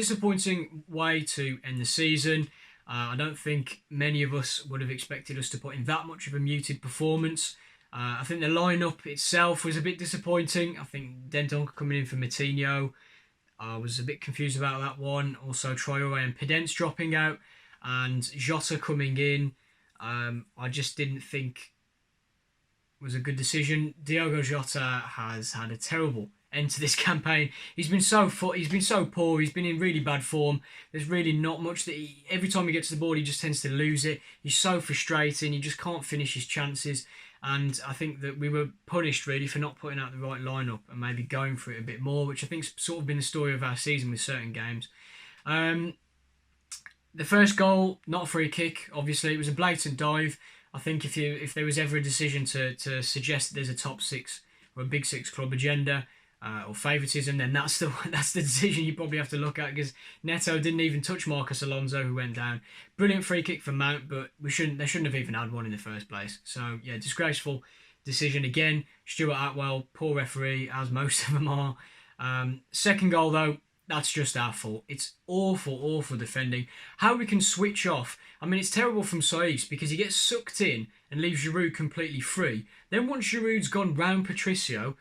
disappointing way to end the season. I don't think many of us would have expected us to put in that much of a muted performance. I think the lineup itself was a bit disappointing. I think Dendoncker coming in for Moutinho, I was a bit confused about that one. Also, Traore and Pedence dropping out, and Jota coming in. I just didn't think was a good decision. Diogo Jota has had a terrible end to this campaign. He's been so poor. He's been in really bad form. There's really not much that every time he gets the ball, he just tends to lose it. He's so frustrating. He just can't finish his chances. And I think that we were punished really for not putting out the right lineup and maybe going for it a bit more, which I think's sort of been the story of our season with certain games. The first goal, not a free kick. Obviously, it was a blatant dive. I think if there was ever a decision to suggest that there's a top six or a big six club agenda or favouritism, then that's the decision you probably have to look at, because Neto didn't even touch Marcos Alonso, who went down. Brilliant free kick for Mount, but they shouldn't have even had one in the first place. So yeah, disgraceful decision again. Stuart Atwell, poor referee, as most of them are. Second goal though, that's just our fault. It's awful defending. How we can switch off. I mean, it's terrible from Saiss because he gets sucked in and leaves Giroud completely free. Then once Giroud's gone round Patricio,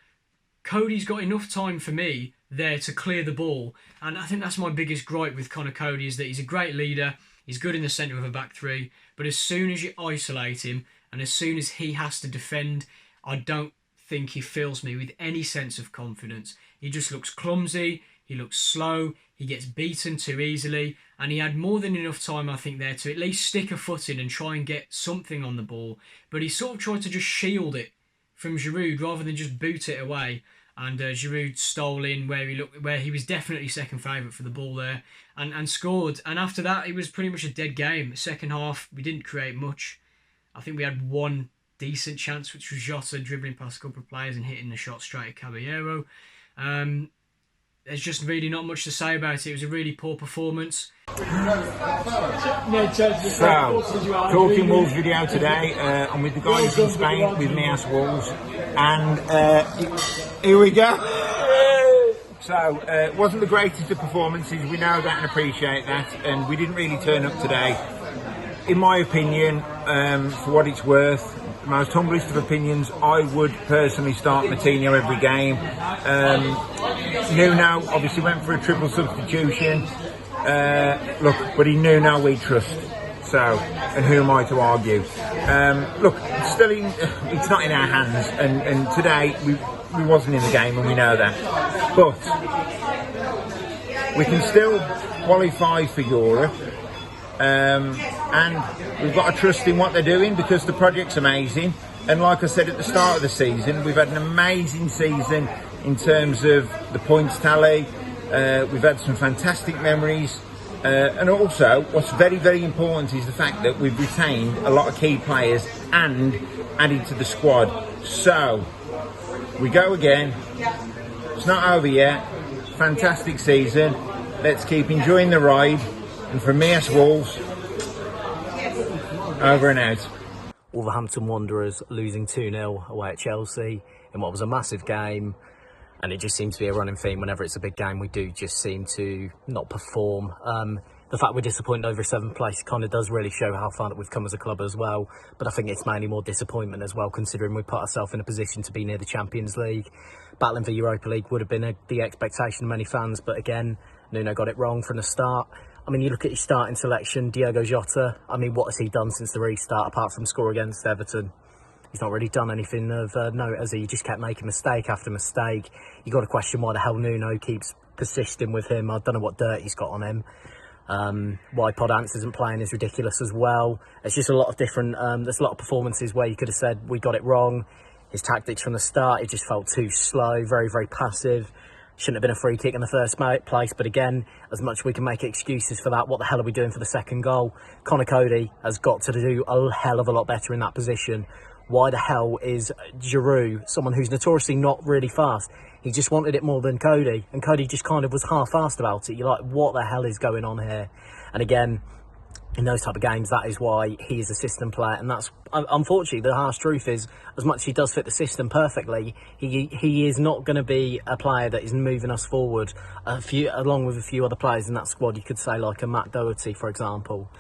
Cody's got enough time for me there to clear the ball. And I think that's my biggest gripe with Conor Coady, is that he's a great leader. He's good in the centre of a back three. But as soon as you isolate him and as soon as he has to defend, I don't think he fills me with any sense of confidence. He just looks clumsy. He looks slow, he gets beaten too easily, and he had more than enough time, I think, there to at least stick a foot in and try and get something on the ball. But he sort of tried to just shield it from Giroud rather than just boot it away. And Giroud stole in where he was definitely second favourite for the ball there and scored. And after that, it was pretty much a dead game. Second half, we didn't create much. I think we had one decent chance, which was Jota dribbling past a couple of players and hitting the shot straight at Caballero. There's just really not much to say about it. It was a really poor performance. So, talking Wolves video today. I'm with the guys in Spain with Meas Wolves, and here we go. So, it wasn't the greatest of performances. We know that and appreciate that, and we didn't really turn up today. In my opinion, for what it's worth, the most humblest of opinions, I would personally start Moutinho every game. Nuno obviously went for a triple substitution. Look, but he knew now we trust. So, and who am I to argue? Look, it's not in our hands, and today we wasn't in the game, and we know that. But we can still qualify for Europe. And we've got to trust in what they're doing, because the project's amazing. And like I said at the start of the season, we've had an amazing season in terms of the points tally. We've had some fantastic memories. And also, what's very, very important is the fact that we've retained a lot of key players and added to the squad. So, we go again. It's not over yet. Fantastic season. Let's keep enjoying the ride. And from me, as Wolves, over and out. Wolverhampton Wanderers losing 2-0 away at Chelsea in what was a massive game, and it just seems to be a running theme. Whenever it's a big game, we do just seem to not perform. The fact we're disappointed over 7th place kind of does really show how far that we've come as a club as well, but I think it's mainly more disappointment as well, considering we put ourselves in a position to be near the Champions League. Battling for Europa League would have been the expectation of many fans, but again, Nuno got it wrong from the start. I mean, you look at his starting selection, Diogo Jota. I mean, what has he done since the restart, apart from score against Everton? He's not really done anything of note, has he? He just kept making mistake after mistake. You got to question why the hell Nuno keeps persisting with him. I don't know what dirt he's got on him. Why Podence isn't playing is ridiculous as well. It's just a lot of different... there's a lot of performances where you could have said we got it wrong. His tactics from the start, it just felt too slow, very, very passive. Shouldn't have been a free kick in the first place, but again, as much as we can make excuses for that, what the hell are we doing for the second goal? Conor Coady has got to do a hell of a lot better in that position. Why the hell is Giroud, someone who's notoriously not really fast, he just wanted it more than Coady, and Coady just kind of was half-assed about it. You're like, what the hell is going on here? And again, in those type of games, that is why he is a system player, and that's unfortunately the harsh truth is, as much as he does fit the system perfectly, he is not going to be a player that is moving us forward along with a few other players in that squad. You could say like a Matt Doherty, for example.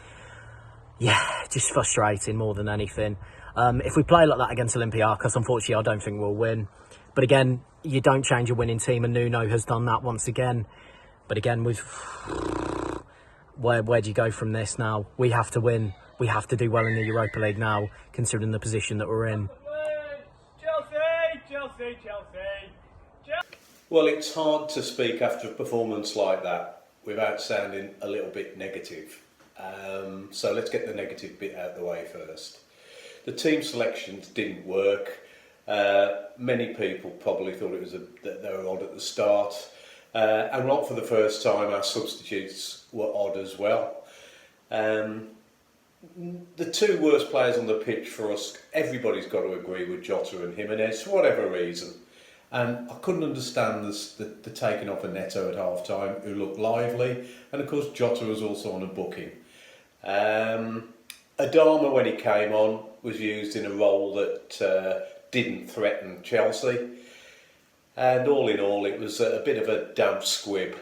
Yeah, just frustrating more than anything. If we play like that against Olympiacos, unfortunately I don't think we'll win. But again, you don't change a winning team, and Nuno has done that once again. But again, where do you go from this now? We have to win. We have to do well in the Europa League now, considering the position that we're in. Chelsea. Well, it's hard to speak after a performance like that without sounding a little bit negative. So let's get the negative bit out of the way first. The team selections didn't work. Many people probably thought that they were odd at the start. And not for the first time, our substitutes were odd as well. The two worst players on the pitch for us, everybody's got to agree with Jota and Jimenez for whatever reason. And I couldn't understand the taking off of Neto at half time, who looked lively. And of course, Jota was also on a booking. Adama, when he came on, was used in a role that didn't threaten Chelsea. And all in all, it was a bit of a damp squib.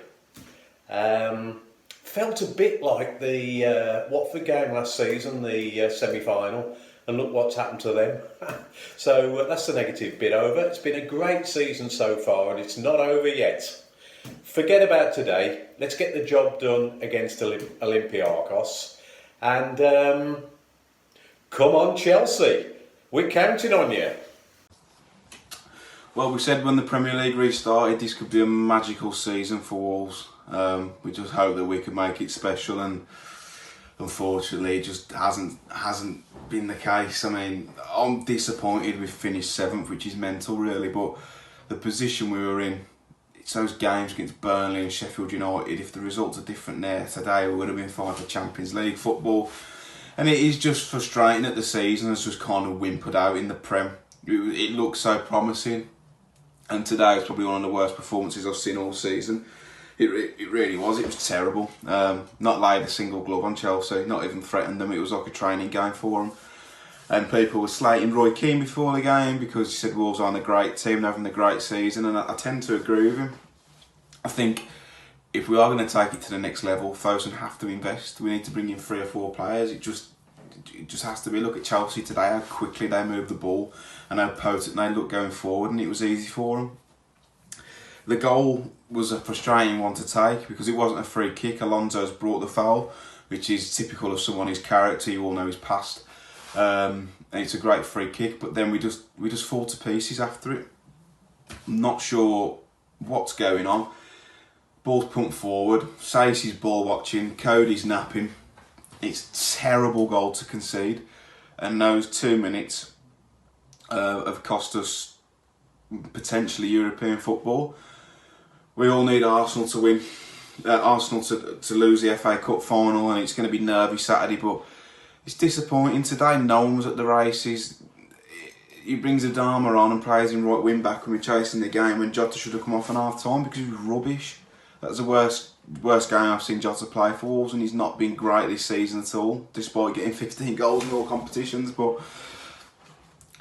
Felt a bit like the Watford game last season, the semi-final, and look what's happened to them. So that's the negative bit over. It's been a great season so far, and it's not over yet. Forget about today. Let's get the job done against Olympiacos. And come on, Chelsea. We're counting on you. Well, we said when the Premier League restarted this could be a magical season for Wolves. We just hope that we could make it special, and unfortunately it just hasn't been the case. I mean, I'm disappointed we finished 7th, which is mental really, but the position we were in, it's those games against Burnley and Sheffield United. If the results are different there today, we would have been fine for Champions League football. And it is just frustrating that the season has just kind of whimpered out in the Prem. It looks so promising, and today was probably one of the worst performances I've seen all season. It really was. It was terrible. Not laid a single glove on Chelsea, not even threatened them. It was like a training game for them. And people were slating Roy Keane before the game because he said Wolves aren't a great team, they're having a great season, and I tend to agree with him. I think if we are going to take it to the next level, Fosun have to invest. We need to bring in 3 or 4 players. It just has to be. Look at Chelsea today, how quickly they move the ball and how potent they look going forward, and it was easy for them. The goal was a frustrating one to take because it wasn't a free kick. Alonso's brought the foul, which is typical of someone his character. You all know his past. And it's a great free kick, but then we just fall to pieces after it. I'm not sure what's going on. Ball's pumped forward. Stacey's ball watching. Cody's napping. It's a terrible goal to concede, and those 2 minutes have cost us potentially European football. We all need Arsenal to win, Arsenal to lose the FA Cup final, and it's going to be nervy Saturday, but it's disappointing today. No one was at the races. He brings Adama on and plays him right wing back when we're chasing the game, when Jota should have come off in half time because he was rubbish. That's the worst game I've seen Jota play for Wolves, and he's not been great this season at all, despite getting 15 goals in all competitions. But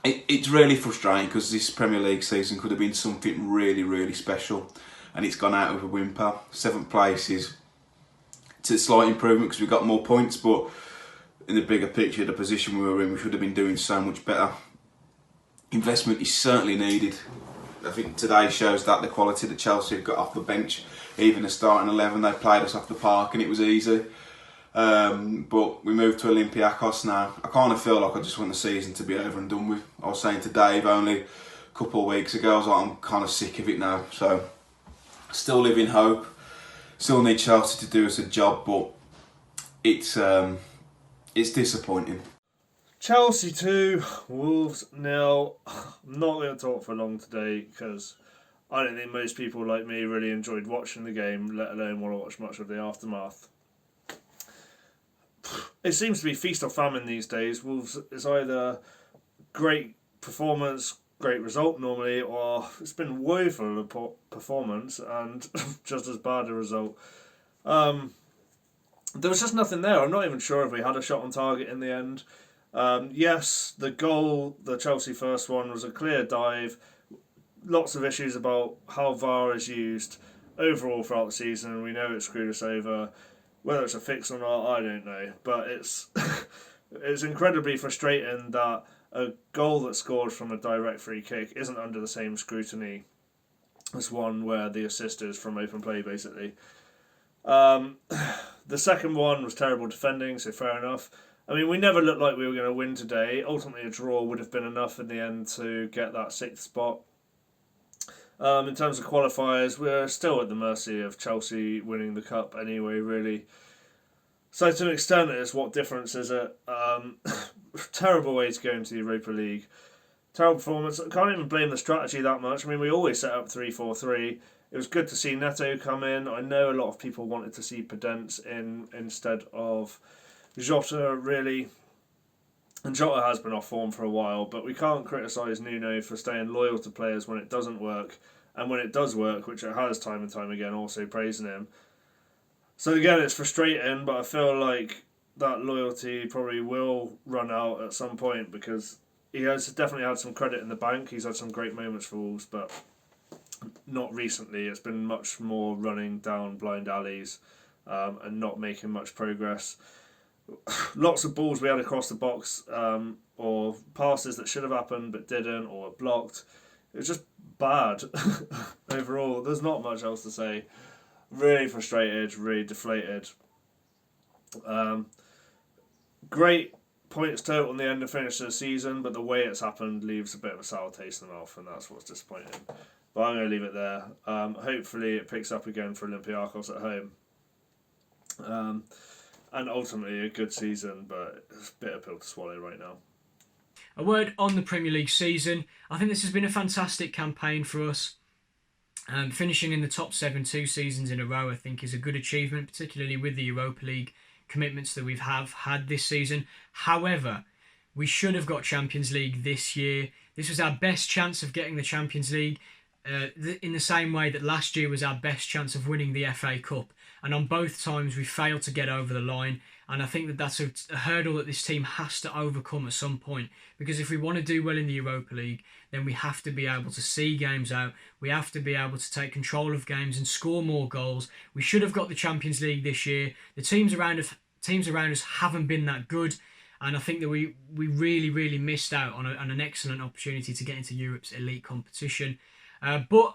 it's really frustrating because this Premier League season could have been something really, really special, and it's gone out with a whimper. 7th place is it's a slight improvement because we got more points, but in the bigger picture, the position we were in, we should have been doing so much better. Investment is certainly needed. I think today shows that the quality that Chelsea have got off the bench. Even the starting 11, they played us off the park and it was easy. But we moved to Olympiacos now. I kind of feel like I just want the season to be over and done with. I was saying to Dave only a couple of weeks ago, I was like, I'm kind of sick of it now. So, still live in hope. Still need Chelsea to do us a job, but it's disappointing. Chelsea 2, Wolves 0. I'm not going to talk for long today because I don't think most people like me really enjoyed watching the game, let alone want to watch much of the aftermath. It seems to be feast or famine these days. Wolves is either great performance, great result normally, or it's been woeful performance and just as bad a result. there was just nothing there. I'm not even sure if we had a shot on target in the end. Yes, the goal, the Chelsea first one, was a clear dive. Lots of issues about how VAR is used overall throughout the season, and we know it screwed us over. Whether it's a fix or not, I don't know. But it's it's incredibly frustrating that a goal that's scored from a direct free kick isn't under the same scrutiny as one where the assist is from open play, basically. The second one was terrible defending, so fair enough. I mean, we never looked like we were going to win today. Ultimately, a draw would have been enough in the end to get that 6th spot. In terms of qualifiers, we're still at the mercy of Chelsea winning the cup anyway, really. So to an extent, it's what difference is it? Terrible way to go into the Europa League. Terrible performance. I can't even blame the strategy that much. I mean, we always set up 3-4-3. It was good to see Neto come in. I know a lot of people wanted to see Podence in instead of Jota, really. And Jota has been off form for a while, but we can't criticise Nuno for staying loyal to players when it doesn't work. And when it does work, which it has time and time again, also praising him. So again, it's frustrating, but I feel like that loyalty probably will run out at some point, because he has definitely had some credit in the bank. He's had some great moments for Wolves, but not recently. It's been much more running down blind alleys and not making much progress. Lots of balls we had across the box, or passes that should have happened but didn't, or blocked. It was just bad overall. There's not much else to say. Really frustrated, really deflated. Great points total in the end and finish of the season, but the way it's happened leaves a bit of a sour taste in the mouth, and that's what's disappointing. But I'm going to leave it there. Hopefully it picks up again for Olympiacos at home. And ultimately a good season, but it's a bitter pill to swallow right now. A word on the Premier League season. I think this has been a fantastic campaign for us. Finishing in the top 7 2 seasons in a row, I think, is a good achievement, particularly with the Europa League commitments that we've had this season. However, we should have got Champions League this year. This was our best chance of getting the Champions League, in the same way that last year was our best chance of winning the FA Cup. And on both times we failed to get over the line. And I think that that's a hurdle that this team has to overcome at some point. Because if we want to do well in the Europa League, then we have to be able to see games out. We have to be able to take control of games and score more goals. We should have got the Champions League this year. The teams around us haven't been that good. And I think that we really, really missed out on an excellent opportunity to get into Europe's elite competition. But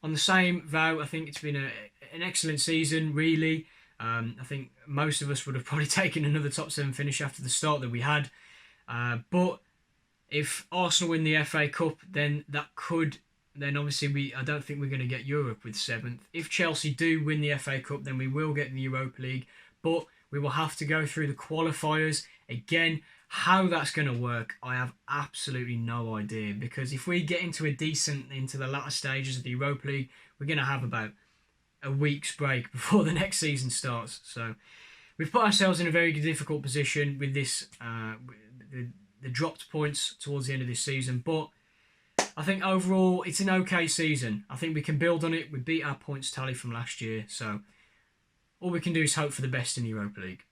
on the same vow, I think it's been an excellent season, really. I think most of us would have probably taken another top 7 finish after the start that we had. But if Arsenal win the FA Cup, then obviously I don't think we're going to get Europe with 7th. If Chelsea do win the FA Cup, then we will get the Europa League. But we will have to go through the qualifiers again. How that's going to work, I have absolutely no idea. Because if we get into the latter stages of the Europa League, we're going to have about a week's break before the next season starts. So we've put ourselves in a very difficult position with this, the dropped points towards the end of this season. But I think overall it's an okay season. I think we can build on it. We beat our points tally from last year. So all we can do is hope for the best in the Europa League.